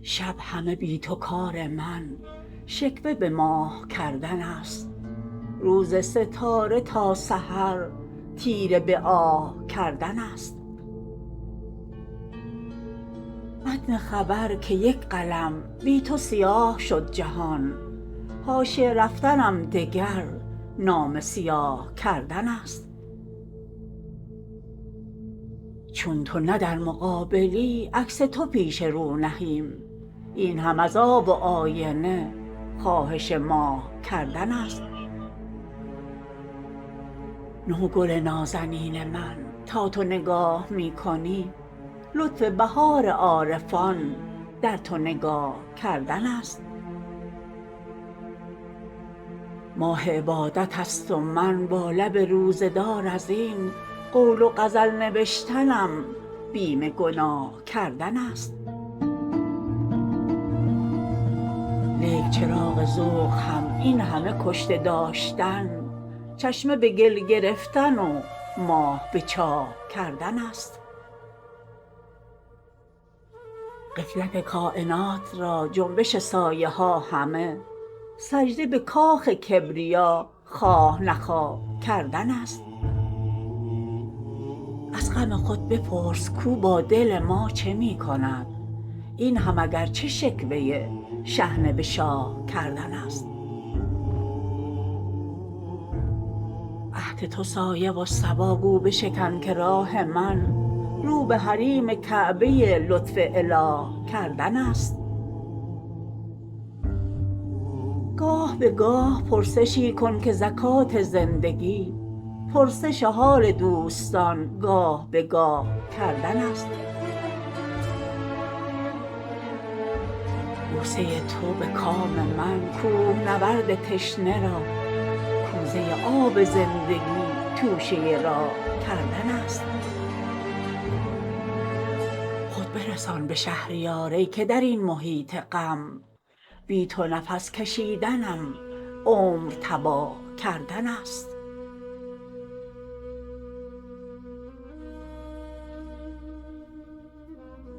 شب همه بی تو کار من شکوه به ماه کردن است. روز ستاره تا سحر تیره به آه کردن است. متن خبر که یک قلم بی تو سیاه شد جهان، حاشیه رفتنم دگر نامه سیاه کردن است. چون تو نه در مقابلی عکس تو پیش رو نهیم، این هم از آب و آینه خواهش ماه کردن است. نو گل نازنین من تا تو نگاه می کنی، لطف بهار عارفان در تو نگاه کردن است. ماه عبادت است و من با لب روزه دار ازین قول و غزل نوشتنم بیم گناه کردن است. لیک چراغ ذوق هم این همه کشته داشتن، چشمه به گل گرفتن و ماه به چاه کردن است. غفلت کاینات را جنبش سایه ها همه، سجده به کاخ کبریا خواه نخواه کردن است. از غم خود بپرس کو با دل ما چه می کند، این هم اگر چه شکوه شحنه به شاه کردن است. عهد تو سایه و صبا گو بشکن که راه من رو به حریم کعبه لطف اله کردن است. گاه به گاه پرسشی کن که زکات زندگی پرسش حال دوستان گاه به گاه کردن است. بوسه تو به کام من کوهنورد تشنه را کوزه آب زندگی توشه راه کردن است. خود برسان به شهریار ای که درین محیط غم بی تو نفس کشیدنم عمر تباه کردن است.